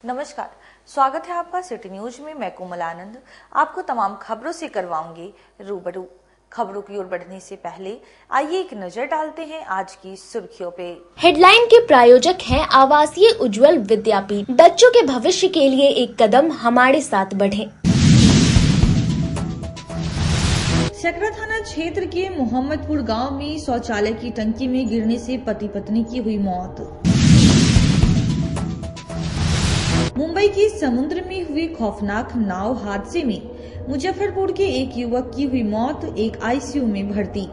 नमस्कार, स्वागत है आपका सिटी न्यूज में। मैं कोमल आनंद आपको तमाम खबरों से करवाऊंगी रूबरू। खबरों की ओर बढ़ने से पहले आइए एक नजर डालते हैं आज की सुर्खियों पे। हेडलाइन के प्रायोजक हैं आवासीय उज्जवल विद्यापीठ। बच्चों के भविष्य के लिए एक कदम हमारे साथ बढ़ें। सकरा थाना क्षेत्र के मोहम्मदपुर गांव में शौचालय की टंकी में गिरने से पति पत्नी की हुई मौत। मुंबई के समुद्र में हुए खौफनाक नाव हादसे में मुजफ्फरपुर के एक युवक की हुई मौत, एक आईसीयू में भर्ती।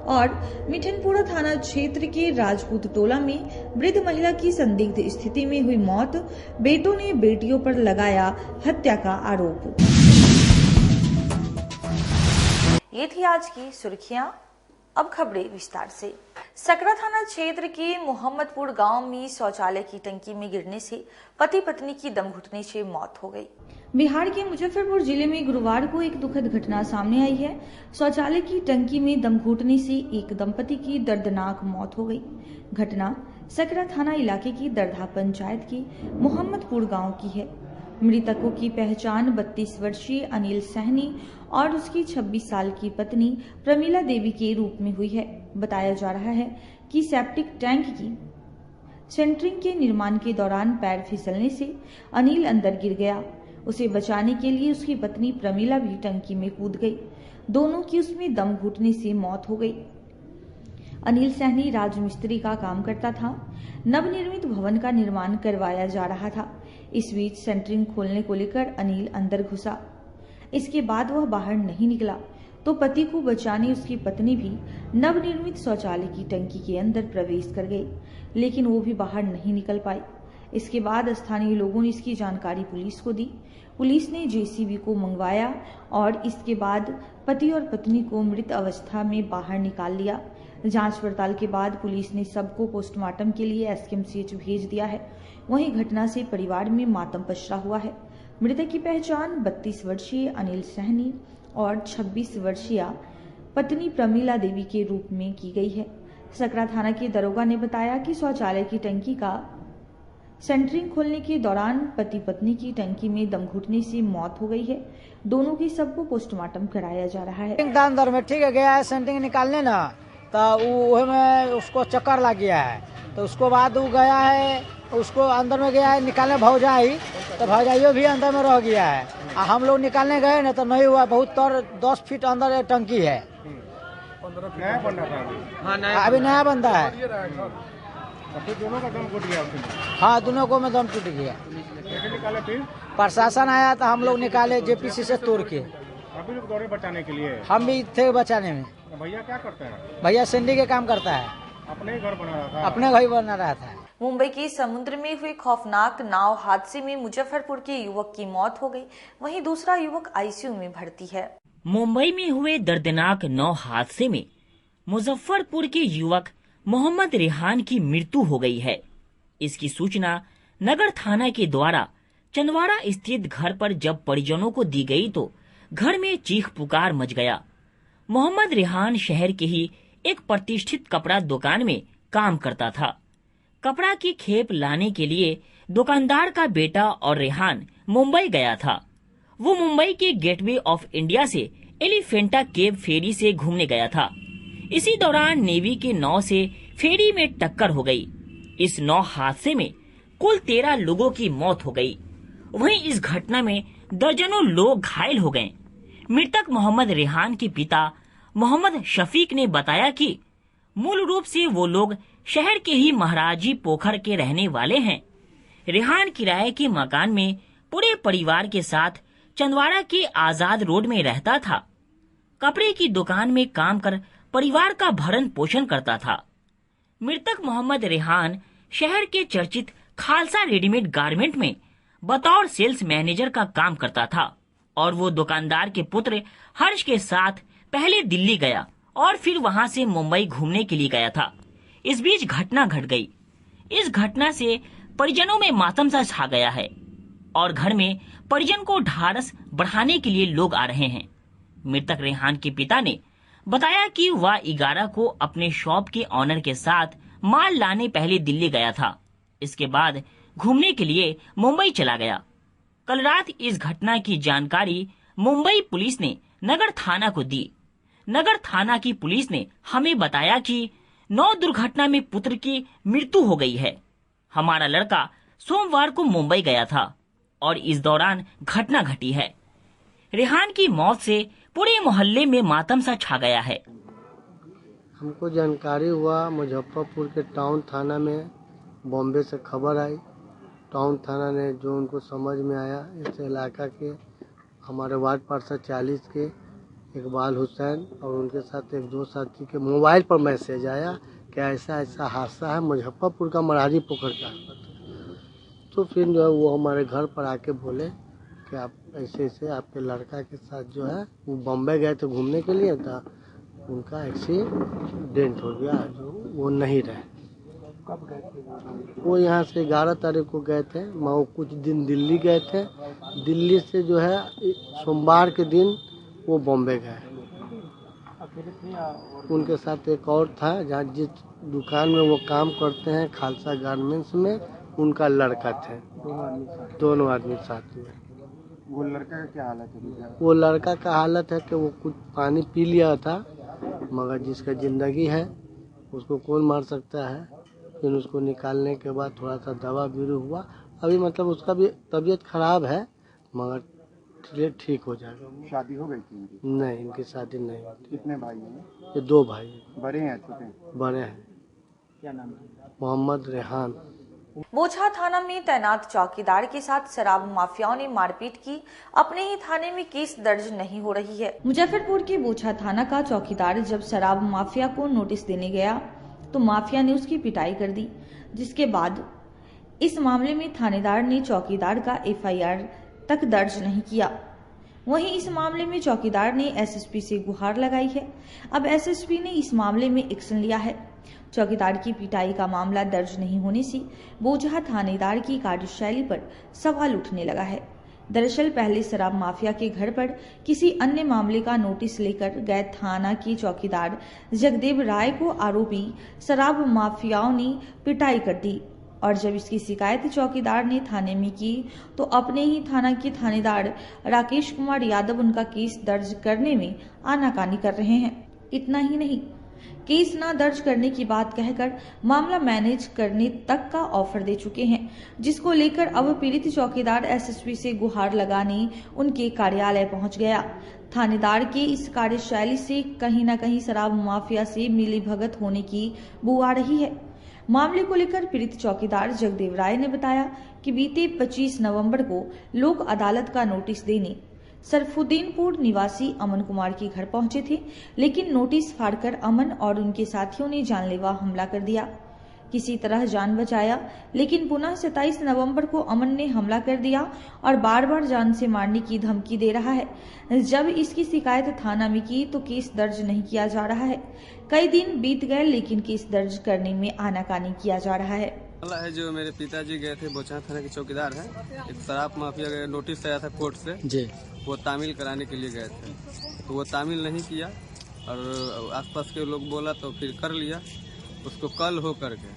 और मिठनपुरा थाना क्षेत्र के राजपूत टोला में वृद्ध महिला की संदिग्ध स्थिति में हुई मौत, बेटों ने बेटियों पर लगाया हत्या का आरोप। ये थी आज की सुर्खियां, अब खबरें विस्तार से। सकरा थाना क्षेत्र के मोहम्मदपुर गांव में शौचालय की टंकी में गिरने से पति पत्नी की दम घुटने से मौत हो गई। बिहार के मुजफ्फरपुर जिले में गुरुवार को एक दुखद घटना सामने आई है। शौचालय की टंकी में दम घुटने से एक दंपति की दर्दनाक मौत हो गई। घटना सकरा थाना इलाके की दरधा पंचायत के मोहम्मदपुर गाँव की है। मृतकों की पहचान 32 वर्षीय अनिल सहनी और उसकी 26 साल की पत्नी प्रमिला देवी के रूप में हुई है। बताया जा रहा है कि सेप्टिक टैंक की सेंटरिंग के निर्माण के दौरान पैर फिसलने से अनिल अंदर गिर गया। उसे बचाने के लिए उसकी पत्नी प्रमिला भी टंकी में कूद गई। दोनों की उसमें दम घुटने से मौत हो गई। अनिल सहनी राजमिस्त्री का काम करता था। नवनिर्मित भवन का निर्माण करवाया जा रहा था। इस बीच सेंटरिंग खोलने को लेकर अनिल अंदर घुसा। इसके बाद वह बाहर नहीं निकला तो पति को बचाने उसकी पत्नी भी नवनिर्मित शौचालय की टंकी के अंदर प्रवेश कर गई, लेकिन वो भी बाहर नहीं निकल पाई। इसके बाद स्थानीय लोगों ने इसकी जानकारी पुलिस को दी। पुलिस ने जेसीबी को मंगवाया और इसके बाद पति और पत्नी को मृत अवस्था में बाहर निकाल लिया। जांच पड़ताल के बाद पुलिस ने सबको पोस्टमार्टम के लिए एसकेएमसीएच भेज दिया है। वहीं घटना से परिवार में मातम पसरा हुआ है। मृतक की पहचान 32 वर्षीय अनिल सहनी और 26 वर्षीय पत्नी प्रमिला देवी के रूप में की गई है। सकरा थाना के दरोगा ने बताया कि शौचालय की टंकी का सेंटरिंग खोलने के दौरान पति पत्नी की टंकी में दम घुटने से मौत हो गई है। दोनों की सबको पोस्टमार्टम कराया जा रहा है। अंदर में ठीक है गया है सेंटरिंग निकालने ना, तो वो में उसको चक्कर लग गया है, तो उसको बाद वो गया है, उसको अंदर में गया है निकालने भौजाई, तो भौजाइयो भी अंदर में रह गया है। हम लोग निकालने गए ना तो नहीं हुआ। बहुत 10 फीट अंदर टंकी है। नया बन रहा था अभी नया बनता है। फिर दोनों का दम घुट गया। हाँ, दोनों को में दम टूट गया। कैसे निकाले फिर? प्रशासन आया तो हम लोग निकाले जेपीसी से तोड़ के। अभी लोग दौड़े बचाने के लिए। हम भी थे बचाने में। भैया क्या करते हैं? भैया सिंडी के काम करता है। अपने घर बना रहा था। अपने घर ही बना रहा था। मुंबई के समुद्र में हुए खौफनाक नाव हादसे में मुजफ्फरपुर के युवक की मौत हो गई। वहीं दूसरा युवक आईसीयू में भर्ती है। मुंबई में हुए दर्दनाक नाव हादसे में मुजफ्फरपुर के युवक मोहम्मद रेहान की मृत्यु हो गई है। इसकी सूचना नगर थाना के द्वारा चंदवाड़ा स्थित घर पर जब परिजनों को दी गई तो घर में चीख पुकार मच गया। मोहम्मद रेहान शहर के ही एक प्रतिष्ठित कपड़ा दुकान में काम करता था। कपड़ा की खेप लाने के लिए दुकानदार का बेटा और रेहान मुंबई गया था। वो मुंबई के गेटवे ऑफ इंडिया से एलिफेंटा केव फेरी से घूमने गया था। इसी दौरान नेवी के नाव से फेरी में टक्कर हो गई। इस नाव हादसे में कुल 13 लोगों की मौत हो गई। वहीं इस घटना में दर्जनों लोग घायल हो गए। मृतक मोहम्मद रेहान के पिता मोहम्मद शफीक ने बताया कि मूल रूप से वो लोग शहर के ही महाराजी पोखर के रहने वाले हैं। रेहान किराए के मकान में पूरे परिवार के साथ चंदवाड़ा के आजाद रोड में रहता था। कपड़े की दुकान में काम कर परिवार का भरण पोषण करता था। मृतक मोहम्मद रेहान शहर के चर्चित खालसा रेडीमेड गारमेंट में बतौर सेल्स मैनेजर का काम करता था और वो दुकानदार के पुत्र हर्ष के साथ पहले दिल्ली गया और फिर वहां से मुंबई घूमने के लिए गया था। इस बीच घटना घट गई। इस घटना से परिजनों में मातम सा छा गया है और घर में परिजन को ढाढ़स बढ़ाने के लिए लोग आ रहे हैं। मृतक रेहान के पिता ने बताया कि वह 11 को अपने शॉप के ऑनर के साथ माल लाने पहले दिल्ली गया था इसके बाद घूमने के लिए मुंबई चला गया। कल रात इस घटना की जानकारी मुंबई पुलिस ने नगर थाना को दी। नगर थाना की पुलिस ने हमें बताया कि 9 दुर्घटना में पुत्र की मृत्यु हो गई है। हमारा लड़का सोमवार को मुंबई गया था और इस दौरान घटना घटी है। रेहान की मौत से पूरे मोहल्ले में मातम सा छा गया है। हमको जानकारी हुआ मुजफ्फरपुर के टाउन थाना में, बॉम्बे से खबर आई। टाउन थाना ने जो उनको समझ में आया, इस इलाका के हमारे वार्ड पार्षद 40 के इकबाल हुसैन और उनके साथ एक दो साथी के मोबाइल पर मैसेज आया कि ऐसा ऐसा हादसा है मुजफ्फरपुर का मरारी पोखर का। तो फिर जो है वो हमारे घर पर आके बोले कि आप ऐसे ऐसे आपके लड़का के साथ जो है वो बॉम्बे गए थे घूमने के लिए, था उनका एक्सीडेंट हो गया, जो वो नहीं रहे। कब गए थे वो? यहाँ से 11 तारीख को गए थे। वो कुछ दिन दिल्ली गए थे। दिल्ली से जो है सोमवार के दिन वो बॉम्बे गए। उनके साथ एक और था, जहाँ जिस दुकान में वो काम करते हैं खालसा गारमेंट्स में, उनका लड़का थे। दोनों आदमी साथ में। वो लड़का का क्या हालत है? वो लड़का का हालत है कि वो कुछ पानी पी लिया था, मगर जिसका जिंदगी है उसको कौन मार सकता है। फिर उसको निकालने के बाद थोड़ा सा दवा बीरू हुआ। अभी मतलब उसका भी तबीयत खराब है, मगर ठीक हो जाएगा। शादी हो गई थी इनकी? नहीं, इनकी शादी नहीं हुई। कितने भाई हैं? ये 2 भाई हैं। बड़े हैं छोटे? बड़े हैं। क्या नाम है? मोहम्मद रेहान। बोछा थाना में तैनात चौकीदार के साथ शराब माफियाओं ने मारपीट की। अपने ही थाने में केस दर्ज नहीं हो रही है। मुजफ्फरपुर के बोछा थाना का चौकीदार जब शराब माफिया को नोटिस देने गया तो माफिया ने उसकी पिटाई कर दी, जिसके बाद इस मामले में थानेदार ने चौकीदार का FIR तक दर्ज नहीं किया। वहीं इस मामले में चौकीदार ने SSP से गुहार लगाई है। अब SSP ने इस मामले में एक्शन लिया है। चौकीदार की पिटाई का मामला दर्ज नहीं होने से बोझा थानेदार की कार्यशैली पर सवाल उठने लगा है। दरअसल पहले शराब माफिया के घर पर किसी अन्य मामले का नोटिस लेकर गए थाना के चौकीदार जगदेव राय को आरोपी शराब माफियाओं ने पिटाई कर दी और जब इसकी शिकायत चौकीदार ने थाने में की तो अपने ही थाना के थानेदार राकेश कुमार यादव उनका केस दर्ज करने में आनाकानी कर रहे हैं। इतना ही नहीं, केस न दर्ज करने की बात कहकर मामला मैनेज करने तक का ऑफर दे चुके हैं, जिसको लेकर अब पीड़ित चौकीदार SSP से गुहार लगाने उनके कार्यालय पहुंच गया। थानेदार के इस कार्यशैली से कहीं न कहीं शराब माफिया से मिलीभगत होने की बू आ रही है। मामले को लेकर पीड़ित चौकीदार जगदेव राय ने बताया कि बीते 25 नवंबर को लोक अदालत का नोटिस देने सरफुद्दीनपुर निवासी अमन कुमार के घर पहुंचे थे, लेकिन नोटिस फाड़कर अमन और उनके साथियों ने जानलेवा हमला कर दिया। किसी तरह जान बचाया, लेकिन पुनः 27 नवंबर को अमन ने हमला कर दिया और बार बार जान से मारने की धमकी दे रहा है। जब इसकी शिकायत थाना में की तो केस दर्ज नहीं किया जा रहा है। कई दिन बीत गए, लेकिन केस दर्ज करने में आनाकानी किया जा रहा है। है जो मेरे पिताजी गए थे, बोछा थाना के चौकीदार हैं, एक शराब माफिया का नोटिस आया था कोर्ट से जी, वो तामील कराने के लिए गए थे। तो वो तामील नहीं किया और आसपास के लोग बोला तो फिर कर लिया। उसको कल हो करके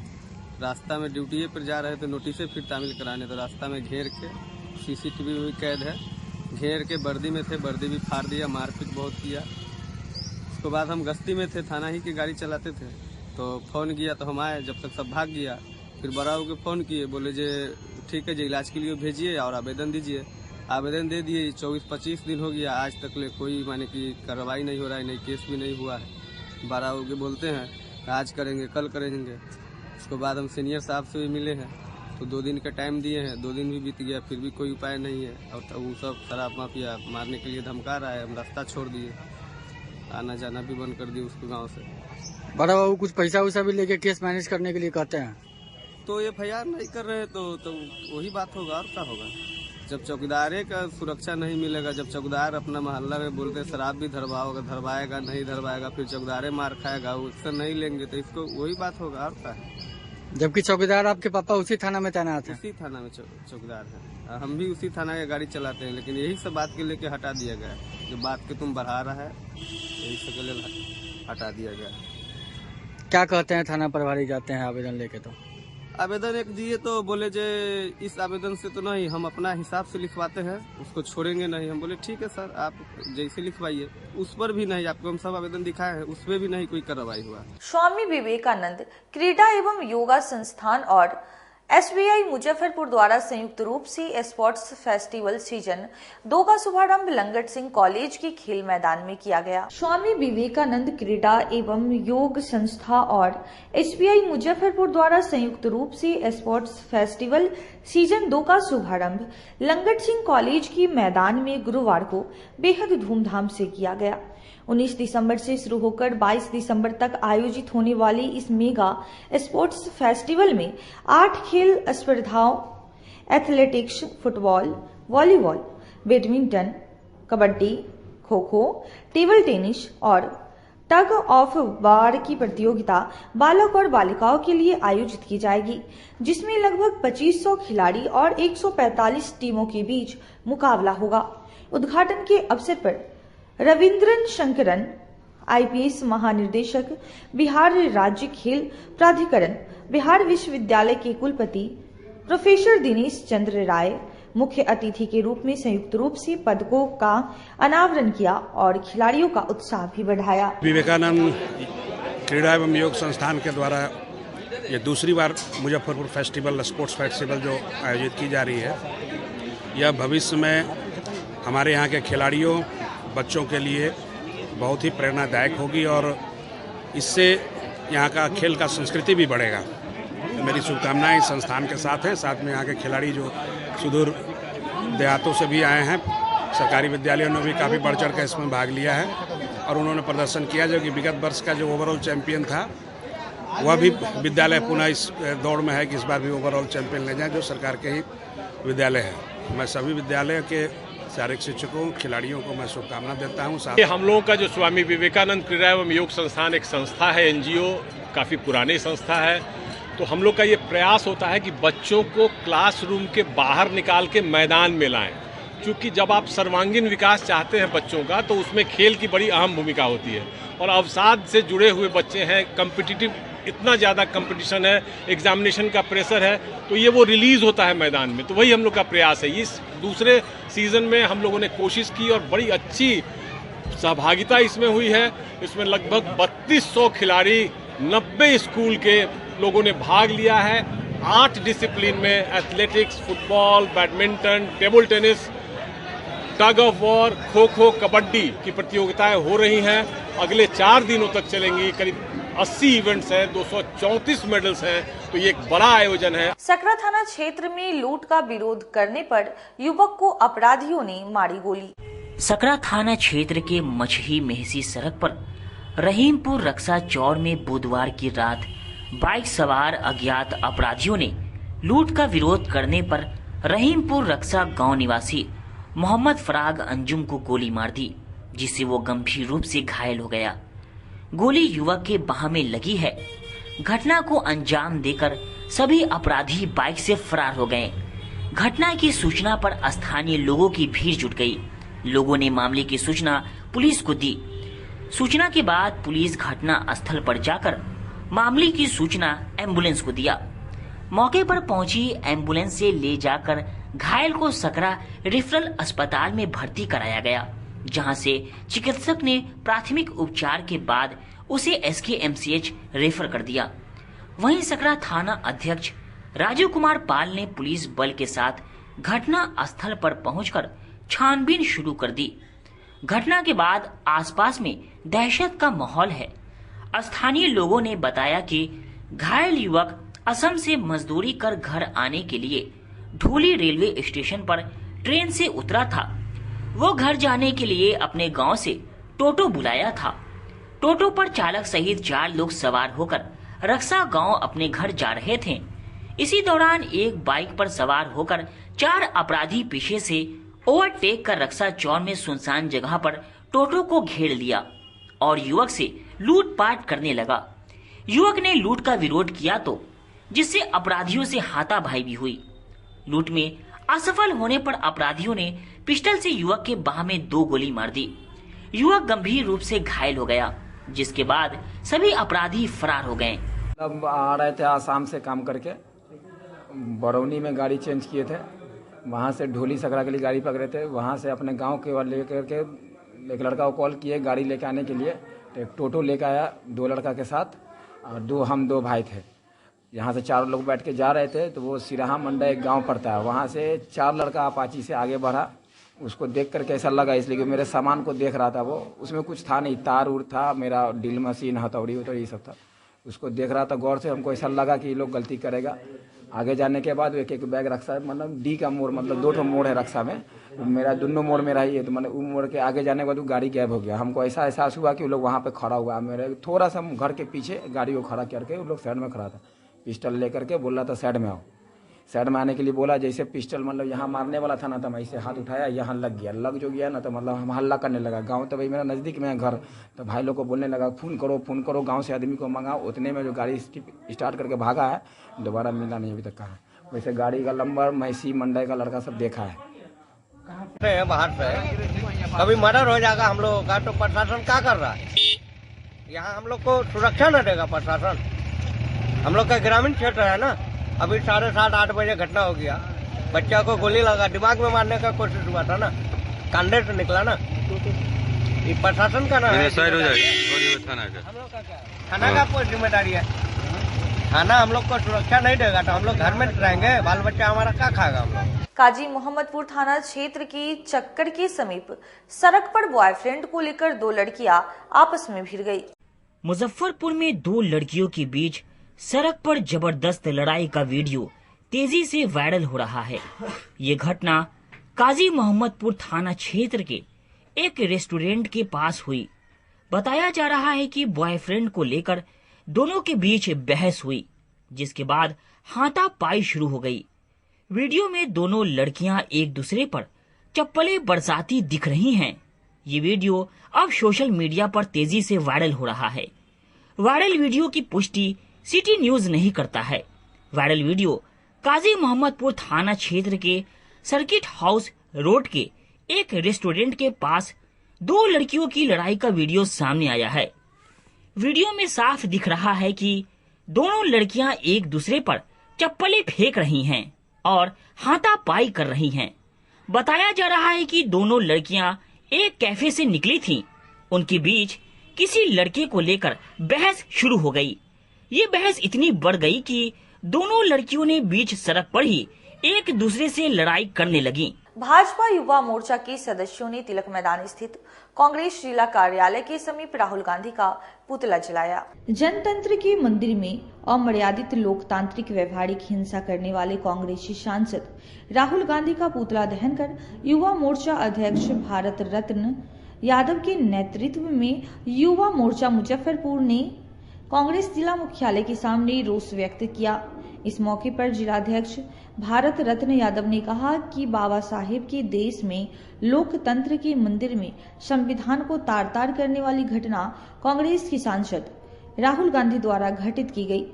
रास्ता में ड्यूटी पर जा रहे थे, नोटिस फिर तामील कराने, तो रास्ता में घेर के CCTV भी कैद है, घेर के वर्दी में थे, वर्दी भी फाड़ दिया, मारपीट बहुत किया। उसके बाद हम गश्ती में थे, थाना ही की गाड़ी चलाते थे, तो फोन किया तो हम आए, जब तक सब भाग गया। फिर बड़ाओ के फोन किए, बोले जे ठीक है जी इलाज के लिए भेजिए और आवेदन दीजिए। आवेदन दे दिए, 24-25 दिन हो गया, आज तक ले कोई माने कि कार्रवाई नहीं हो रहा है, नहीं केस भी नहीं हुआ है। बड़ाओ के बोलते हैं आज करेंगे, कल करेंगे। उसके बाद हम सीनियर साहब से भी मिले हैं, तो 2 दिन का टाइम दिए हैं, 2 दिन भी बीत गया, फिर भी कोई उपाय नहीं है। और वो सब शराब माफिया मारने के लिए धमका रहा है। हम रास्ता छोड़ दिए, आना जाना भी बंद कर दिए उसको गाँव से। बड़ा बाबू कुछ पैसा वैसा भी लेके केस मैनेज करने के लिए कहते हैं, तो FIR नहीं कर रहे तो वही बात होगा और क्या होगा। जब चौकीदारे का सुरक्षा नहीं मिलेगा, जब चौकीदार अपना मोहल्ला में बोलते शराब भी धरवाएगा नहीं धरवाएगा, फिर चौकीदारे मार खाएगा, उससे नहीं लेंगे तो इसको वही बात होगा और क्या है। जबकि चौकीदार आपके पापा उसी थाना में तैनात है? उसी थाना में चौकीदार है, हम भी उसी थाना की गाड़ी चलाते हैं, लेकिन यही सब बात के लेके हटा दिया गया। जो बात के तुम बढ़ा रहा है यही सब के लिए हटा दिया गया। क्या कहते हैं थाना प्रभारी जाते हैं आवेदन लेके? तो आवेदन एक दिए तो बोले जे इस आवेदन से तो नहीं, हम अपना हिसाब से लिखवाते हैं, उसको छोड़ेंगे नहीं। हम बोले ठीक है सर, आप जैसे लिखवाइए। उस पर भी नहीं, आपको हम सब आवेदन दिखाए हैं, उसमें भी नहीं कोई कार्रवाई हुआ। स्वामी विवेकानंद क्रीडा एवं योगा संस्थान और SBI मुजफ्फरपुर द्वारा संयुक्त रूप से स्पोर्ट्स फेस्टिवल सीजन 2 का शुभारंभ लंगट सिंह कॉलेज की खेल मैदान में किया गया। स्वामी विवेकानंद क्रीडा एवं योग संस्था और SBI मुजफ्फरपुर द्वारा संयुक्त रूप से स्पोर्ट्स फेस्टिवल सीजन 2 का शुभारंभ लंगट सिंह कॉलेज की मैदान में गुरुवार को बेहद धूमधाम से किया गया। 19 दिसंबर से शुरू होकर 22 दिसंबर तक आयोजित होने वाली इस मेगा स्पोर्ट्स फेस्टिवल में 8 खेल स्पर्धाओं athletics, football, volleyball, badminton, kabaddi, kho kho, table tennis और टग ऑफ वार की प्रतियोगिता बालक और बालिकाओं के लिए आयोजित की जाएगी, जिसमें लगभग 2500 खिलाड़ी और 145 टीमों के बीच मुकाबला होगा। उद्घाटन के अवसर पर रविंद्रन शंकरन, IPS महानिदेशक, बिहार राज्य खेल प्राधिकरण, बिहार विश्वविद्यालय के कुलपति प्रोफेसर दिनेश चंद्र राय मुख्य अतिथि के रूप में संयुक्त रूप से पदकों का अनावरण किया और खिलाड़ियों का उत्साह भी बढ़ाया। विवेकानंद क्रीडा एवं योग संस्थान के द्वारा ये दूसरी बार मुजफ्फरपुर फेस्टिवल, स्पोर्ट्स फेस्टिवल जो आयोजित की जा रही है, यह भविष्य में हमारे यहाँ के खिलाड़ियों, बच्चों के लिए बहुत ही प्रेरणादायक होगी और इससे यहाँ का खेल का संस्कृति भी बढ़ेगा। मेरी शुभकामनाएं संस्थान के साथ हैं। साथ में यहाँ के खिलाड़ी जो सुदूर देहातों से भी आए हैं, सरकारी विद्यालयों ने भी काफ़ी बढ़ चढ़ कर इसमें भाग लिया है और उन्होंने प्रदर्शन किया। जो कि विगत वर्ष का जो ओवरऑल चैंपियन था, वह भी विद्यालय पुनः इस दौड़ में है कि इस बार भी ओवरऑल चैंपियन ले जाएं, जो सरकार के ही विद्यालय है। मैं सभी विद्यालयों के शारीरिक शिक्षकों, खिलाड़ियों को मैं शुभकामना देता हूँ। हम लोगों का जो स्वामी विवेकानंद क्रीडा एवं योग संस्थान एक संस्था है, NGO, काफ़ी पुरानी संस्था है। तो हम लोग का ये प्रयास होता है कि बच्चों को क्लासरूम के बाहर निकाल के मैदान में लाएं, क्योंकि जब आप सर्वांगीण विकास चाहते हैं बच्चों का, तो उसमें खेल की बड़ी अहम भूमिका होती है। और अवसाद से जुड़े हुए बच्चे हैं, कम्पिटिटिव, इतना ज़्यादा कंपटीशन है, एग्जामिनेशन का प्रेशर है, तो ये वो रिलीज़ होता है मैदान में। तो वही हम लोग का प्रयास है। इस दूसरे सीज़न में हम लोगों ने कोशिश की और बड़ी अच्छी सहभागिता इसमें हुई है। इसमें लगभग 3200 खिलाड़ी, 90 स्कूल के लोगों ने भाग लिया है। 8 डिसिप्लिन में athletics, football, badminton, table tennis, tug of war, kho kho, kabaddi की प्रतियोगिताएं हो रही हैं। अगले 4 दिनों तक चलेंगी। करीब 80 इवेंट्स हैं, 234 मेडल्स हैं, तो ये एक बड़ा आयोजन है। सकरा थाना क्षेत्र में लूट का विरोध करने पर युवक को अपराधियों ने मारी गोली। सकरा थाना क्षेत्र के मछही मेहसी सड़क पर रहीमपुर रक्षा चौर में बुधवार की रात बाइक सवार अज्ञात अपराधियों ने लूट का विरोध करने पर रहीमपुर रक्षा गांव निवासी मोहम्मद फराग अंजुम को गोली मार दी, जिससे वो गंभीर रूप से घायल हो गया। गोली युवक के बाह में लगी है। घटना को अंजाम देकर सभी अपराधी बाइक से फरार हो गए। घटना की सूचना पर स्थानीय लोगों की भीड़ जुट गई। लोगों ने मामले की सूचना पुलिस को दी। सूचना के बाद पुलिस घटना स्थल पर जाकर मामले की सूचना एम्बुलेंस को दिया। मौके पर पहुंची एम्बुलेंस से ले जाकर घायल को सकरा रेफरल अस्पताल में भर्ती कराया गया, जहां से चिकित्सक ने प्राथमिक उपचार के बाद उसे SKMCH रेफर कर दिया। वहीं सकरा थाना अध्यक्ष राजीव कुमार पाल ने पुलिस बल के साथ घटना स्थल पर पहुंचकर छानबीन शुरू कर दी। घटना के बाद आसपास में दहशत का माहौल है। स्थानीय लोगों ने बताया कि घायल युवक असम से मजदूरी कर घर आने के लिए ढोली रेलवे स्टेशन पर ट्रेन से उतरा था। वो घर जाने के लिए अपने गांव से टोटो बुलाया था। टोटो पर चालक सहित 4 लोग सवार होकर रक्षा गांव अपने घर जा रहे थे। इसी दौरान एक बाइक पर सवार होकर 4 अपराधी पीछे से ओवरटेक कर रक्षा चौर में सुनसान जगह पर टोटो को घेर लिया और युवक से लूटपाट करने लगा। युवक ने लूट का विरोध किया तो जिससे अपराधियों से हाथापाई भी हुई। लूट में असफल होने पर अपराधियों ने पिस्टल से युवक के बाह में 2 गोली मार दी। युवक गंभीर रूप से घायल हो गया, जिसके बाद सभी अपराधी फरार हो गए। अब आ रहे थे आसाम से काम करके, बरौनी में गाड़ी चेंज किए थे, वहाँ से ढोली सकरा के लिए गाड़ी पकड़े थे, वहाँ से अपने गांव के ओर लेकर के एक लड़का को कॉल किए गाड़ी लेके आने के लिए। तो एक टोटो लेकर आया 2 लड़का के साथ और 2 भाई थे। यहाँ से 4 लोग बैठ के जा रहे थे, तो वो सिराहा मंडा एक गांव पड़ता है, वहाँ से 4 लड़का अपाची से आगे बढ़ा। उसको देख कर कैसा लगा, इसलिए कि मेरे सामान को देख रहा था वो, उसमें कुछ था नहीं, तार उर था, मेरा ड्रिल मशीन, हथौड़ी उथौड़ी ये सब था। उसको देख रहा था गौर से, हमको ऐसा लगा कि ये लोग गलती करेगा। आगे जाने के बाद एक बैग रक्षा, मतलब डी का मोड़, मतलब 2 मोड़ है रक्षा में, मेरा दोनों मोड़ मेरा ही है। तो मैंने वो मोड़ के आगे जाने के बाद वो गाड़ी गायब हो गया। हमको ऐसा एहसास हुआ कि वो लोग वहाँ पे खड़ा हुआ, मेरे थोड़ा सा घर के पीछे गाड़ी को खड़ा करके वो लोग साइड में खड़ा था, पिस्टल लेकर के बोल रहा था साइड में आओ। साइड में आने के लिए बोला, जैसे पिस्टल मतलब यहाँ मारने वाला था ना, तो मैं ऐसे हाथ उठाया, यहाँ लग गया, लग जो गया ना, तो मतलब हम हल्ला करने लगा। गांव तो भाई मेरा नज़दीक में है घर, तो भाई लोग को बोलने लगा फ़ोन करो, गांव से आदमी को मंगाओ। उतने में जो गाड़ी स्टार्ट करके भागा है, दोबारा मिला नहीं अभी तक कहाँ। वैसे गाड़ी का नंबर मैसी मंडे का लड़का सब देखा है। बाहर से कभी मर्डर हो जाएगा हम लोगों का, तो प्रशासन क्या कर रहा है? यहाँ हम लोग को सुरक्षा न देगा प्रशासन। हम लोग का ग्रामीण क्षेत्र है ना, अभी 7:30-8 बजे घटना हो गया, बच्चा को गोली लगा, दिमाग में मारने का कोशिश हुआ था ना, कांडे से निकला ना। ये प्रशासन का ना है, हम लोग का क्या, थाना का कोई जिम्मेदारी है? थाना हम लोग को सुरक्षा नहीं देगा तो हम लोग घर में रहेंगे, बाल बच्चा हमारा क्या खाएगा हम लोग? काजी मोहम्मदपुर थाना क्षेत्र की चक्कर के समीप सड़क पर बॉयफ्रेंड को लेकर 2 लड़कियां आपस में भिड़ गई। मुजफ्फरपुर में 2 लड़कियों के बीच सड़क पर जबरदस्त लड़ाई का वीडियो तेजी से वायरल हो रहा है। ये घटना काजी मोहम्मदपुर थाना क्षेत्र के एक रेस्टोरेंट के पास हुई। बताया जा रहा है कि बॉयफ्रेंड को लेकर दोनों के बीच बहस हुई, जिसके बाद हाथापाई शुरू हो गई। वीडियो में दोनों लड़कियां एक दूसरे पर चप्पलें बरसाती दिख रही हैं। ये वीडियो अब सोशल मीडिया पर तेजी से वायरल हो रहा है। वायरल वीडियो की पुष्टि सिटी न्यूज नहीं करता है। वायरल वीडियो काजी मोहम्मदपुर थाना क्षेत्र के सर्किट हाउस रोड के एक रेस्टोरेंट के पास 2 लड़कियों की लड़ाई का वीडियो सामने आया है। वीडियो में साफ दिख रहा है कि दोनों लड़कियां एक दूसरे पर चप्पलें फेंक रही हैं और हाथापाई कर रही हैं। बताया जा रहा है कि दोनों लड़कियां एक कैफे से निकली थीं। उनके बीच किसी लड़के को लेकर बहस शुरू हो गई। ये बहस इतनी बढ़ गई कि दोनों लड़कियों ने बीच सड़क पर ही एक दूसरे से लड़ाई करने लगी। भाजपा युवा मोर्चा के सदस्यों ने तिलक मैदान स्थित कांग्रेस जिला कार्यालय के समीप राहुल गांधी का पुतला जलाया। जनतंत्र के मंदिर में अमर्यादित लोकतांत्रिक व्यवहारिक हिंसा करने वाले कांग्रेसी सांसद राहुल गांधी का पुतला दहन कर युवा मोर्चा अध्यक्ष भारत रत्न यादव के नेतृत्व में युवा मोर्चा मुजफ्फरपुर ने कांग्रेस जिला मुख्यालय के सामने रोष व्यक्त किया। इस मौके पर जिलाध्यक्ष भारत रत्न यादव ने कहा कि बाबा साहेब के देश में लोकतंत्र के मंदिर में संविधान को तार तार करने वाली घटना कांग्रेस की सांसद राहुल गांधी द्वारा घटित की गई,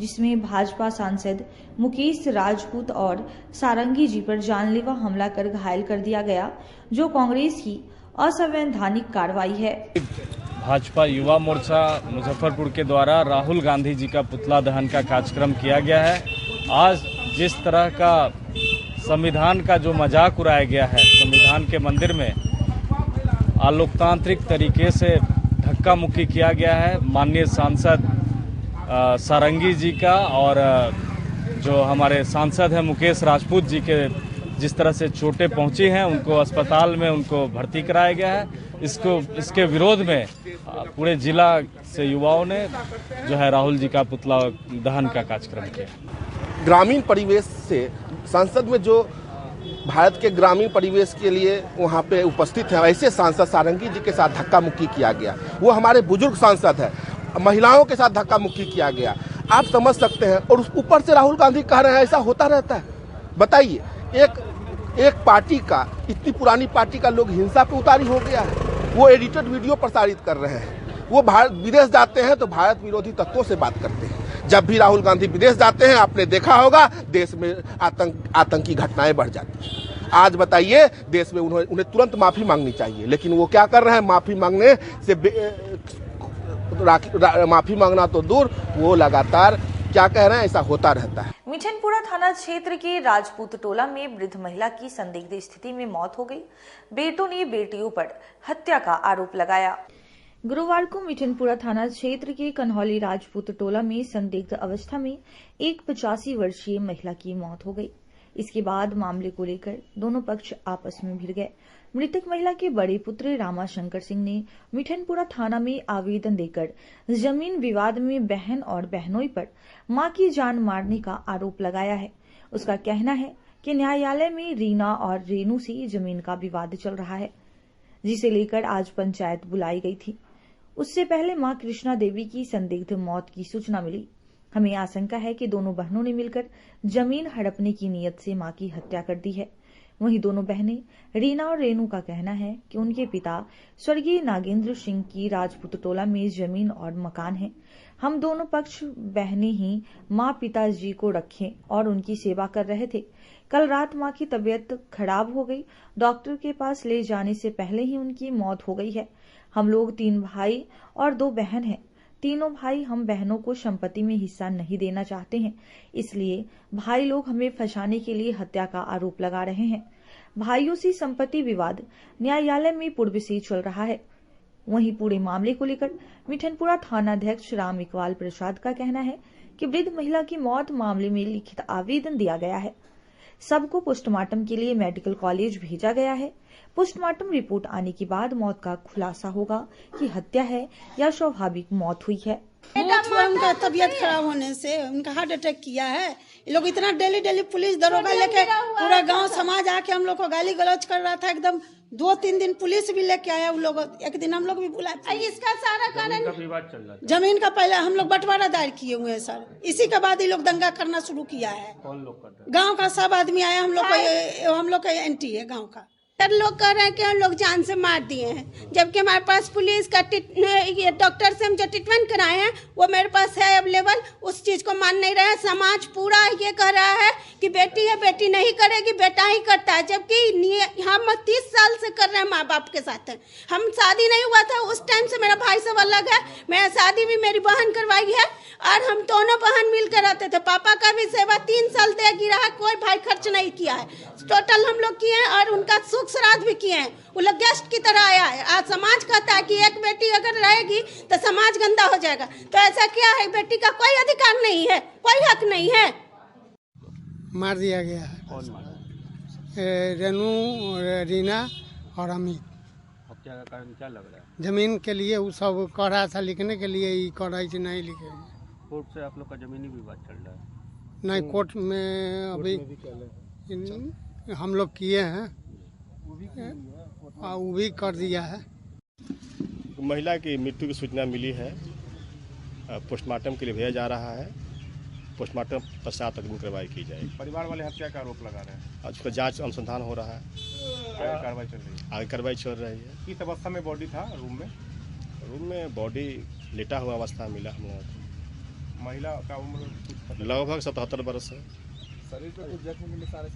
जिसमें भाजपा सांसद मुकेश राजपूत और सारंगी जी पर जानलेवा हमला कर घायल कर दिया गया, जो कांग्रेस की असंवैधानिक कार्रवाई है। भाजपा युवा मोर्चा मुजफ्फरपुर के द्वारा राहुल गांधी जी का पुतला दहन का कार्यक्रम किया गया है। आज जिस तरह का संविधान का जो मजाक उड़ाया गया है, संविधान के मंदिर में अलोकतांत्रिक तरीके से धक्का मुक्की किया गया है, माननीय सांसद सारंगी जी का और जो हमारे सांसद हैं मुकेश राजपूत जी के जिस तरह से चोटें पहुंची हैं, उनको अस्पताल में उनको भर्ती कराया गया है। इसके विरोध में पूरे जिला से युवाओं ने जो है राहुल जी का पुतला दहन का कार्यक्रम किया। ग्रामीण परिवेश से संसद में जो भारत के ग्रामीण परिवेश के लिए वहाँ पे उपस्थित है, ऐसे सांसद सारंगी जी के साथ धक्का मुक्की किया गया। वो हमारे बुजुर्ग सांसद है, महिलाओं के साथ धक्का मुक्की किया गया। आप समझ सकते हैं। और ऊपर से राहुल गांधी कह रहे हैं ऐसा होता रहता है। बताइए, एक पार्टी का, इतनी पुरानी पार्टी का लोग हिंसा पे उतारी हो गया है। वो एडिटेड वीडियो प्रसारित कर रहे हैं। वो भारत विदेश जाते हैं तो भारत विरोधी तत्वों से बात करते हैं। जब भी राहुल गांधी विदेश जाते हैं, आपने देखा होगा देश में आतंकी घटनाएं बढ़ जाती हैं। आज बताइए, देश में उन्हें तुरंत माफी मांगनी चाहिए, लेकिन वो क्या कर रहे हैं? माफी मांगने से माफी मांगना तो दूर, वो लगातार क्या कह रहे हैं, ऐसा होता रहता है। मिठनपुरा थाना क्षेत्र के राजपूत टोला में वृद्ध महिला की संदिग्ध स्थिति में मौत हो गई। बेटों ने बेटियों पर हत्या का आरोप लगाया। गुरुवार को मिठनपुरा थाना क्षेत्र के कन्हौली राजपूत टोला में संदिग्ध अवस्था में एक 85 वर्षीय महिला की मौत हो गई। इसके बाद मामले को लेकर दोनों पक्ष आपस में भिड़ गए। मृतक महिला के बड़े पुत्र रामाशंकर सिंह ने मिठनपुरा थाना में आवेदन देकर जमीन विवाद में बहन और बहनोई पर मां की जान मारने का आरोप लगाया है। उसका कहना है कि न्यायालय में रीना और रेनू से जमीन का विवाद चल रहा है, जिसे लेकर आज पंचायत बुलाई गई थी। उससे पहले मां कृष्णा देवी की संदिग्ध मौत की सूचना मिली। हमें आशंका है कि दोनों बहनों ने मिलकर जमीन हड़पने की नीयत से मां की हत्या कर दी है। वहीं दोनों बहनें रीना और रेनू का कहना है कि उनके पिता स्वर्गीय नागेंद्र सिंह की राजपूत टोला में जमीन और मकान है। हम दोनों पक्ष बहनें ही मां पिताजी को रखे और उनकी सेवा कर रहे थे। कल रात मां की तबीयत खराब हो गई। डॉक्टर के पास ले जाने से पहले ही उनकी मौत हो गई है। हम लोग 3 भाई और 2 बहन हैं। तीनों भाई हम बहनों को संपत्ति में हिस्सा नहीं देना चाहते हैं, इसलिए भाई लोग हमें फंसाने के लिए हत्या का आरोप लगा रहे हैं। भाइयों से संपत्ति विवाद न्यायालय में पूर्व से चल रहा है। वहीं पूरे मामले को लेकर मिठनपुरा थानाध्यक्ष राम इकबाल प्रसाद का कहना है कि वृद्ध महिला की मौत मामले में लिखित आवेदन दिया गया है। सबको पोस्टमार्टम के लिए मेडिकल कॉलेज भेजा गया है। पोस्टमार्टम रिपोर्ट आने के बाद मौत का खुलासा होगा कि हत्या है या स्वाभाविक मौत हुई है। उनका तबीयत खराब होने से उनका हार्ट अटैक किया है। ये लोग इतना डेली पुलिस दरोगा लेके पूरा गांव समाज आके हम लोग को गाली गलौज कर रहा था। एकदम 2-3 दिन पुलिस भी लेके आया। उन लोग एक दिन हम लोग भी बुलाए। इसका सारा कारण जमीन का पहले हम लोग बंटवारा दायर किए हुए हैं सर। इसी के बाद ये लोग दंगा करना शुरू किया है। कौन लोग करते हैं? गाँव का सब आदमी आया। हम लोग का एंटी है गाँव का। लोग कह रहे हैं कि हम लोग जान से मार दिए हैं, जबकि हमारे पास पुलिस का ये डॉक्टर से हम जो ट्रीटमेंट कराए हैं वो मेरे पास है अवेलेबल। उस चीज को मान नहीं रहे। समाज पूरा ये कह रहा है कि बेटी है, बेटी नहीं करेगी, बेटा ही करता है, जबकि हम 30 साल से कर रहे हैं माँ बाप के साथ। हम शादी नहीं हुआ था उस टाइम से मेरा भाई सब अलग है। मैं शादी भी मेरी बहन करवाई है और हम दोनों बहन मिलकर रहते थे। पापा का भी सेवा 3 साल देगी रहा, कोई भाई खर्च नहीं किया है। टोटल हम लोग किए हैं और उनका सुख श्राद्ध भी किए हैं। वो लोग गेस्ट की तरह आया है। आज समाज कहता है कि एक बेटी अगर रहेगी तो समाज गंदा हो जाएगा। तो ऐसा क्या है? बेटी का कोई अधिकार नहीं है, कोई हक नहीं है। मार दिया गया है। कौन मारा? रेनू, रीना और अमित। हत्या का कारण क्या लग रहा है? जमीन के लिए वो सब कह रहा था लिखने के लिए, ही कह रही थी नहीं लिखे। कोर्ट से आप लोग का जमीनी विवाद चल रहा है? नहीं, कोर्ट में अभी हम लोग किए हैं, वो भी कर दिया है। महिला की मृत्यु की सूचना मिली है। पोस्टमार्टम के लिए भेजा जा रहा है। पोस्टमार्टम पश्चात अग्रिम कार्रवाई की जाएगी। परिवार वाले हत्या का आरोप लगा रहे हैं। आज उसका जांच अनुसंधान हो रहा है। आगे कार्रवाई चल रही है। आगे कार्रवाई चल रही है। किस अवस्था में बॉडी था? रूम में बॉडी लेटा हुआ अवस्था मिला हम लोगों को। महिला का उम्र लगभग 77 वर्ष है। शरीर पर कुछ जख्म के निशान?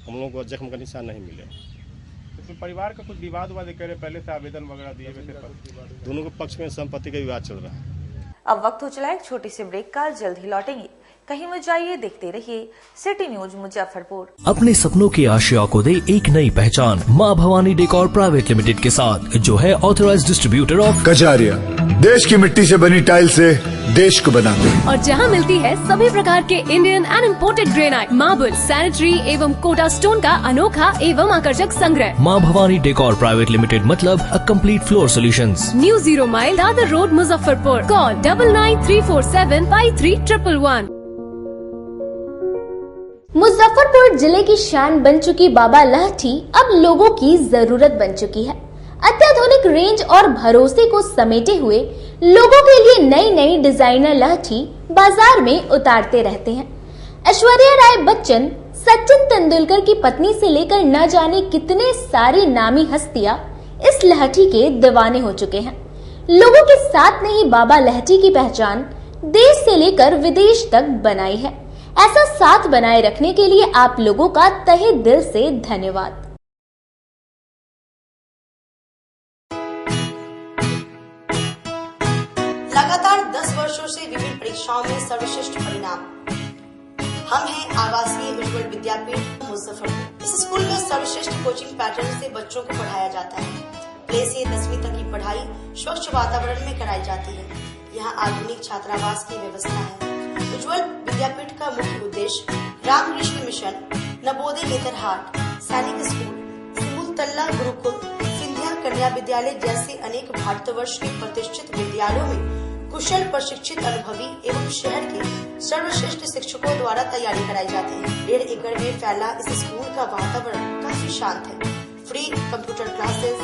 हम लोगों को जख्म का निशान नहीं मिले। तो परिवार का कुछ विवाद हुआ कह रहे, पहले से आवेदन वगैरह दिए गए थे। दोनों के पक्ष में संपत्ति का विवाद चल रहा है। अब वक्त हो चला एक छोटे से ब्रेक का। जल्द ही लौटेंगे। कहीं मत जाइए, देखते रहिए सिटी न्यूज मुजफ्फरपुर। अपने सपनों की आशिया को दे एक नई पहचान माँ भवानी डेकोर प्राइवेट लिमिटेड के साथ, जो है ऑथराइज्ड डिस्ट्रीब्यूटर ऑफ कजारिया। देश की मिट्टी से बनी टाइल से देश को बनाते हैं। और जहां मिलती है सभी प्रकार के Indian and imported granite, marble, sanitary एवं कोटा स्टोन का अनोखा एवं आकर्षक संग्रह। माँ भवानी डेकोर प्राइवेट लिमिटेड मतलब a complete floor solutions. New 0 mile Dadar road Muzaffarpur. Call 9934753111। Muzaffarpur जिले की शान बन चुकी बाबा लाठी अब लोगों की जरूरत बन चुकी है। अत्याधुनिक रेंज और भरोसे को समेटे हुए लोगों के लिए नई नई डिजाइनर लाठी बाजार में उतारते रहते हैं। ऐश्वर्या राय बच्चन, सचिन तेंदुलकर की पत्नी से लेकर न जाने कितने सारी नामी हस्तियां इस लाठी के दीवाने हो चुके हैं। लोगों के साथ ने ही बाबा लाठी की पहचान देश से लेकर विदेश तक बनाई है। ऐसा साथ बनाए रखने के लिए आप लोगों का तहे दिल से धन्यवाद। लगातार 10 वर्षों से विभिन्न परीक्षा परीक्षाओं में सर्वश्रेष्ठ परिणाम। हम हैं आवासीय उज्ज्वल विद्यापीठ मुजफ्फरपुर। इस स्कूल में सर्वश्रेष्ठ कोचिंग पैटर्न से बच्चों को पढ़ाया जाता है। प्ले से 10वीं तक की पढ़ाई स्वच्छ वातावरण में कराई जाती है। यहाँ आधुनिक छात्रावास की व्यवस्था है। उज्ज्वल विद्यापीठ का मुख्य उद्देश्य रामकृष्ण मिशन, नवोदय नेतरहाट, सैनिक स्कूल, सिमुलतल्ला गुरुकुल, सिंधिया कन्या विद्यालय जैसे अनेक भारतवर्ष के प्रतिष्ठित विद्यालयों में कुशल प्रशिक्षित अनुभवी एवं शहर के सर्वश्रेष्ठ शिक्षकों द्वारा तैयारी कराई जाती है। 1.5 एकड़ में फैला इस स्कूल का वातावरण काफी शांत है। Free computer classes,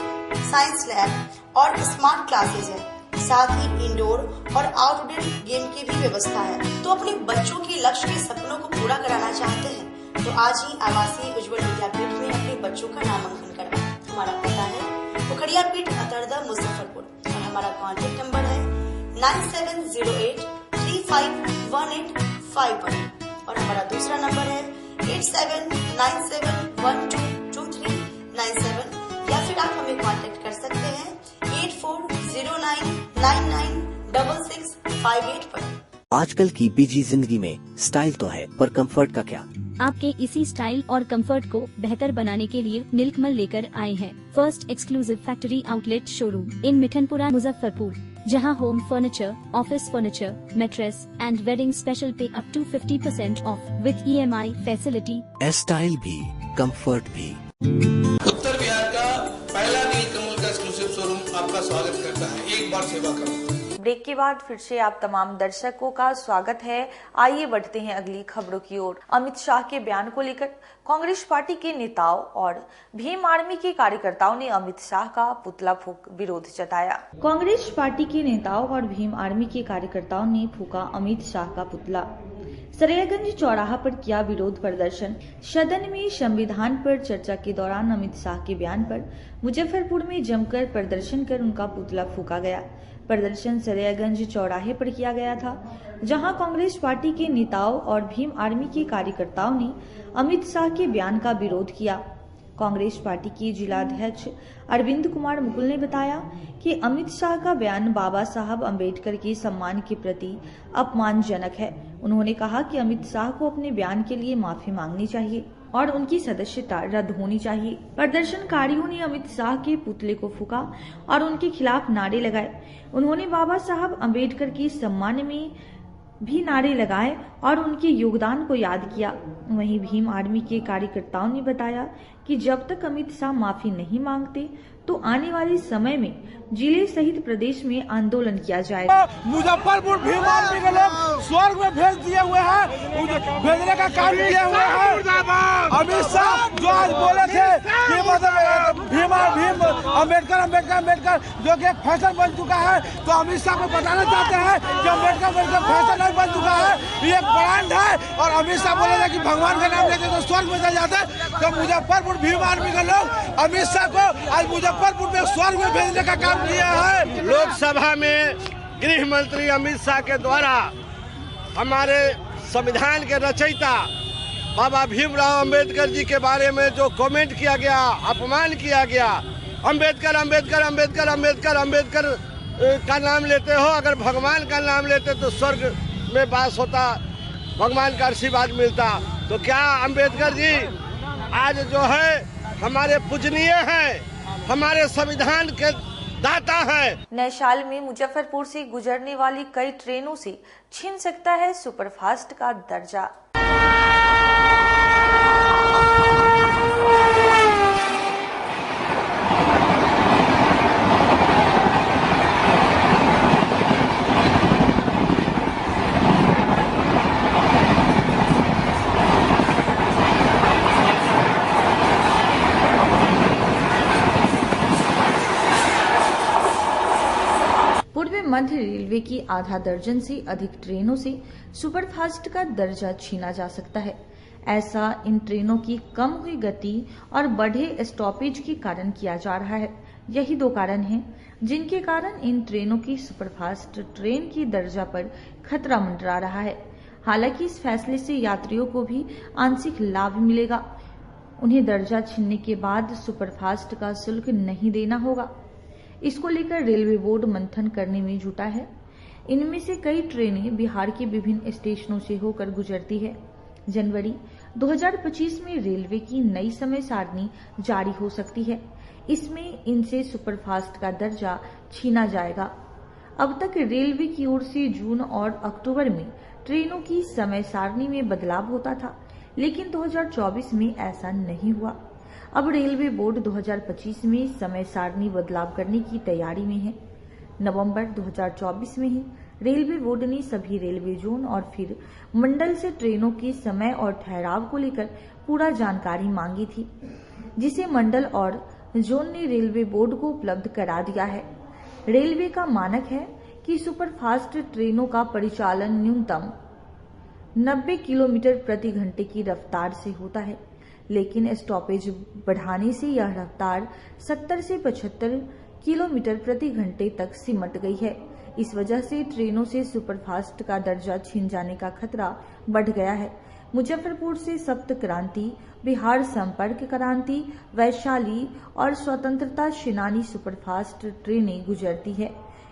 science lab और स्मार्ट क्लासेस है। साथ ही इंडोर और आउटडोर गेम की भी व्यवस्था है। तो अपने बच्चों के लक्ष्य के सपनों को पूरा कराना चाहते हैं तो आज ही आवासीय उज्ज्वल विद्यापीठ में अपने बच्चों का नामांकन करवाएं। हमारा पता है पोखरिया पीठ अतरदा मुजफ्फरपुर और हमारा कॉन्टेक्ट नंबर है 9708 351851 और हमारा दूसरा नंबर है 8797122397 या फिर आप हमें कांटेक्ट कर सकते हैं 8409996658 पर। आजकल की बिजी जिंदगी में स्टाइल तो है पर कंफर्ट का क्या? आपके इसी स्टाइल और कंफर्ट को बेहतर बनाने के लिए नीलकमल लेकर आए हैं first exclusive factory outlet showroom in Mithanpura Muzaffarpur, जहां home furniture, office furniture, mattress and wedding special पे up to 50% off with EMI facility. Style भी कंफर्ट भी। उत्तर बिहार का पहला नीलकमल का एक्सक्लूसिव शोरूम आपका स्वागत करता है। एक बार सेवा करो। ब्रेक के बाद फिर से आप तमाम दर्शकों का स्वागत है। आइए बढ़ते हैं अगली खबरों की ओर। अमित शाह के बयान को लेकर कांग्रेस पार्टी के नेताओं और भीम आर्मी के कार्यकर्ताओं ने अमित शाह का पुतला फूंक विरोध जताया। कांग्रेस पार्टी के नेताओं और भीम आर्मी के कार्यकर्ताओं ने फूंका अमित शाह का पुतला। सरेयागंज चौराहा पर किया विरोध प्रदर्शन। सदन में संविधान पर चर्चा के दौरान अमित शाह के बयान पर मुजफ्फरपुर में जमकर प्रदर्शन कर उनका पुतला फूंका गया। प्रदर्शन सरेयागंज चौराहे पर किया गया था, जहां कांग्रेस पार्टी के नेताओं और भीम आर्मी के कार्यकर्ताओं ने अमित शाह के बयान का विरोध किया। कांग्रेस पार्टी के जिलाध्यक्ष अरविंद कुमार मुकुल ने बताया कि अमित शाह का बयान बाबा साहब अंबेडकर के सम्मान के प्रति अपमानजनक है। उन्होंने कहा कि अमित शाह को अपने बयान के लिए माफी मांगनी चाहिए और उनकी सदस्यता रद्द होनी चाहिए। प्रदर्शनकारियों ने अमित शाह के पुतले को फूंका और उनके खिलाफ नारे लगाए। उन्होंने बाबा साहब अंबेडकर के सम्मान में भी नारे लगाए और उनके योगदान को याद किया। वहीं भीम आर्मी के कार्यकर्ताओं ने बताया कि जब तक अमित शाह माफी नहीं मांगते तो आने वाले समय में जिले सहित प्रदेश में आंदोलन किया जाएगा। मुजफ्फरपुर भीम आर्मी के लोग स्वर्ग में भेज दिए हुए हैं, भेजने का काम किए हुए हैं। अमित शाह जो आज बोले थे कि मतलब भीम अम्बेडकर जो कि एक फैशन बन चुका है, तो अमित शाह को बताना चाहते हैं कि अम्बेडकर फैशन नहीं बन चुका है, ये एक ब्रांड है। और अमित शाह बोले थे कि भगवान का नाम लेते तो स्वर्ग में चले जाते। तो मुजफ्फरपुर भीम आर्मी के लोग अमित शाह को आज मुजफ्फरपुर में स्वर्ग में भेजने का काम किया है। लोकसभा में गृह मंत्री अमित शाह के द्वारा हमारे संविधान के रचयिता बाबा भीमराव अंबेडकर जी के बारे में जो कमेंट किया गया, अपमान किया गया, अंबेडकर अंबेडकर अंबेडकर अंबेडकर अंबेडकर का नाम लेते हो, अगर भगवान का नाम लेते तो स्वर्ग में वास होता, भगवान का आशीर्वाद मिलता। तो क्या अंबेडकर जी आज जो है हमारे पूजनीय हैं, हमारे संविधान के दाता है। नए साल में मुजफ्फरपुर से गुजरने वाली कई ट्रेनों से छीन सकता है सुपरफास्ट का दर्जा। मध्य रेलवे की आधा दर्जन से अधिक ट्रेनों से सुपरफास्ट का दर्जा छीना जा सकता है। ऐसा इन ट्रेनों की कम हुई गति और बढ़े स्टॉपेज के कारण किया जा रहा है। यही दो कारण हैं जिनके कारण इन ट्रेनों की सुपरफास्ट ट्रेन की दर्जा पर खतरा मंडरा रहा है। हालांकि इस फैसले से यात्रियों को भी आंशिक लाभ मिलेगा। उन्हें दर्जा छीनने के बाद सुपरफास्ट का शुल्क नहीं देना होगा। इसको लेकर रेलवे बोर्ड मंथन करने में जुटा है। इनमें से कई ट्रेनें बिहार के विभिन्न स्टेशनों से होकर गुजरती है। जनवरी 2025 में रेलवे की नई समय सारणी जारी हो सकती है। इसमें इनसे सुपरफास्ट का दर्जा छीना जाएगा। अब तक रेलवे की ओर से जून और अक्टूबर में ट्रेनों की समय सारणी में बदलाव होता था, लेकिन 2024 में ऐसा नहीं हुआ। अब रेलवे बोर्ड 2025 में समय सारणी बदलाव करने की तैयारी में है। नवंबर 2024 में ही रेलवे बोर्ड ने सभी रेलवे जोन और फिर मंडल से ट्रेनों के समय और ठहराव को लेकर पूरा जानकारी मांगी थी, जिसे मंडल और जोन ने रेलवे बोर्ड को उपलब्ध करा दिया है। रेलवे का मानक है कि सुपरफास्ट ट्रेनों का परिचालन न्यूनतम 90 किलोमीटर प्रति घंटे की रफ्तार से होता है, लेकिन स्टॉपेज बढ़ाने से यह रफ्तार 70 से 75 किलोमीटर प्रति घंटे तक सिमट गई है। इस वजह से ट्रेनों से सुपरफास्ट का दर्जा छीन जाने का खतरा बढ़ गया है। मुजफ्फरपुर से सप्त क्रांति, बिहार संपर्क क्रांति, वैशाली और स्वतंत्रता सेनानी सुपरफास्ट ट्रेनें गुजरती है।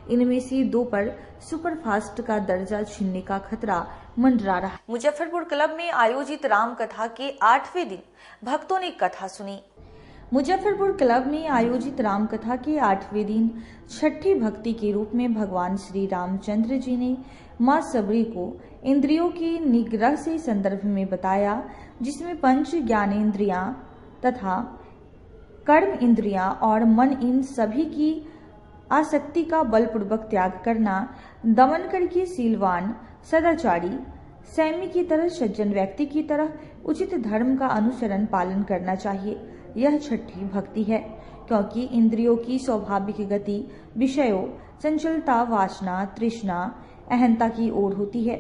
इनमें से 2 पर सुपरफास्ट का दर्जा छीनने का खतरा मंडरा रहा है। मुजफ्फरपुर क्लब में आयोजित राम कथा के 8वें दिन भक्तों ने कथा सुनी। मुजफ्फरपुर क्लब में आयोजित राम कथा के 8वें दिन छठी भक्ति के रूप में भगवान श्री रामचंद्र जी ने मां सबरी को इंद्रियों की निग्रह से संदर्भ में बताया, जिसमें पंच ज्ञानेंद्रियां तथा कर्म इंद्रियां और मन इन सभी की आसक्ति का बलपूर्वक त्याग करना, दमन करके शीलवान सदाचारी सैमी की तरह सज्जन व्यक्ति की तरह उचित धर्म का अनुसरण पालन करना चाहिए। यह छठी भक्ति है, क्योंकि इंद्रियों की स्वाभाविक गति विषयों, चंचलता, वासना, तृष्णा, अहंता की ओर होती है,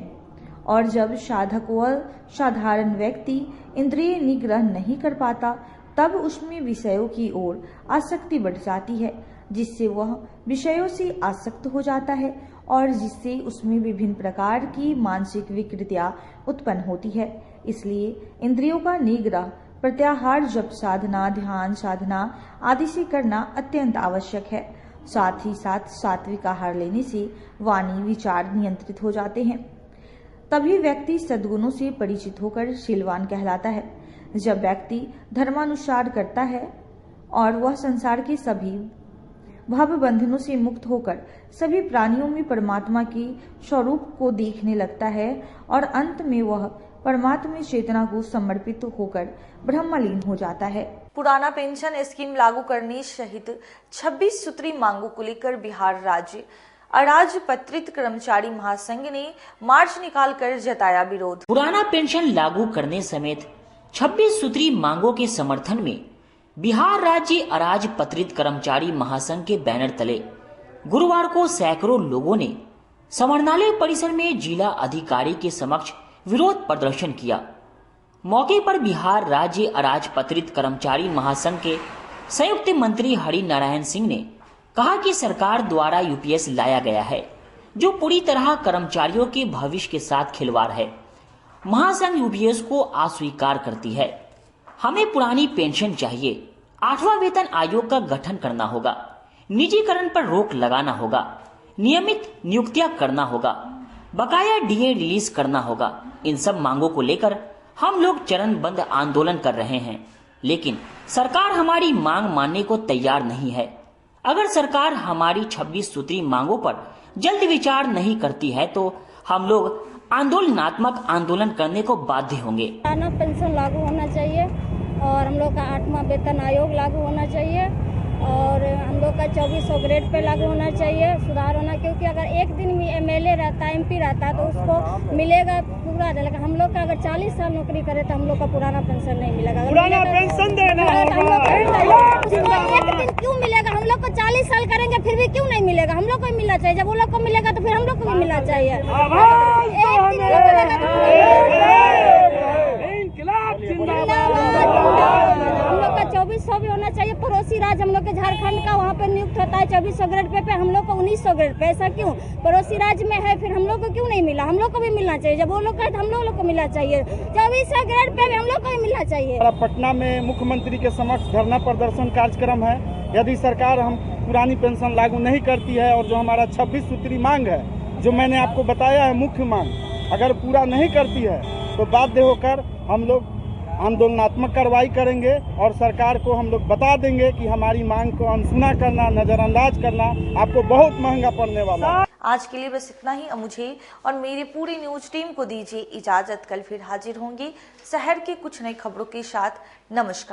और जब साधक व साधारण व्यक्ति इंद्रिय निग्रह नहीं कर पाता, तब उसमें विषयों की ओर आसक्ति बढ़ जाती है, जिससे वह विषयों से आसक्त हो जाता है और जिससे उसमें विभिन्न प्रकार की मानसिक विकृतियां उत्पन्न होती है। इसलिए इंद्रियों का निग्रह, प्रत्याहार, जप साधना, ध्यान साधना आदि से करना अत्यंत आवश्यक है। साथ ही साथ सात्विक आहार लेने से वाणी विचार नियंत्रित हो जाते हैं। तभी व्यक्ति सद्गुणों से परिचित होकर शीलवान कहलाता है। जब व्यक्ति धर्मानुसार करता है और वह संसार के सभी भव बंधनों से मुक्त होकर सभी प्राणियों में परमात्मा के स्वरूप को देखने लगता है और अंत में वह परमात्मा चेतना को समर्पित होकर ब्रह्मलीन हो जाता है। पुराना पेंशन स्कीम लागू करने सहित 26 सूत्री मांगों को लेकर बिहार राज्य अराजपत्रित कर्मचारी महासंघ ने मार्च निकालकर जताया विरोध। पुराना पेंशन लागू करने समेत 26 सूत्री मांगों के समर्थन में बिहार राज्य अराजपत्रित कर्मचारी महासंघ के बैनर तले गुरुवार को सैकड़ों लोगों ने समरणालय परिसर में जिला अधिकारी के समक्ष विरोध प्रदर्शन किया। मौके पर बिहार राज्य अराजपत्रित कर्मचारी महासंघ के संयुक्त मंत्री हरि नारायण सिंह ने कहा कि सरकार द्वारा यूपीएस लाया गया है, जो पूरी तरह कर्मचारियों के भविष्य के साथ खिलवाड़ है। महासंघ यूपीएस को अस्वीकार करती है। हमें पुरानी पेंशन चाहिए। 8वां वेतन आयोग का गठन करना होगा। निजीकरण पर रोक लगाना होगा। नियमित नियुक्तियां करना होगा। बकाया डीए रिलीज करना होगा। इन सब मांगों को लेकर हम लोग चरणबद्ध आंदोलन कर रहे हैं, लेकिन सरकार हमारी मांग मानने को तैयार नहीं है। अगर सरकार हमारी 26 सूत्री मांगों पर जल्द विचार नहीं करती है तो हम लोग आंदोलनात्मक आंदोलन करने को बाध्य होंगे। पुराना पेंशन लागू होना चाहिए और हम लोग का 8वां वेतन आयोग लागू होना चाहिए और हम लोग का 2400 ग्रेड पे लागू होना चाहिए, सुधार होना, क्योंकि अगर एक दिन भी एमएलए रहता है, एमपी रहता है तो उसको मिलेगा पूरा, लेकिन हम लोग का अगर 40 साल नौकरी करे तो हम लोग का पुराना पेंशन नहीं मिलेगा। पुराना पेंशन देना है, एक दिन क्यों मिलेगा? हम लोग को 40 साल करेंगे फिर भी क्यों नहीं मिलेगा? हम लोग को मिलना चाहिए। जब वो लोग को मिलेगा तो फिर हम लोग को भी मिलना चाहिए। हम लोग का 2400 भी होना चाहिए। पड़ोसी राज्य हम लोग के झारखंड का वहाँ पे नियुक्त होता है 2400 ग्रेड पे हम लोग को 1900 ग्रेड पे। ऐसा क्यों? पड़ोसी राज्य में है फिर हम लोग को क्यों नहीं मिला? हम लोग को भी मिलना चाहिए। जब वो लोग कहे तो हम लोग को मिलना चाहिए। 2400 ग्रेड पे भी हम लोग को भी मिलना चाहिए। पटना में मुख्यमंत्री के समक्ष धरना प्रदर्शन कार्यक्रम है। यदि सरकार हम पुरानी पेंशन लागू नहीं करती है और जो हमारा 26 सूत्री मांग है जो मैंने आपको बताया है मुख्य मांग अगर पूरा नहीं करती है तो बाध्य होकर हम लोग आंदोलनात्मक कार्रवाई करेंगे और सरकार को हम लोग बता देंगे कि हमारी मांग को अनसुना करना, नजरअंदाज करना आपको बहुत महंगा पड़ने वाला है। आज के लिए बस इतना ही। अब मुझे और मेरी पूरी न्यूज टीम को दीजिए इजाजत। कल फिर हाजिर होंगे शहर के कुछ नई खबरों के साथ। नमस्कार।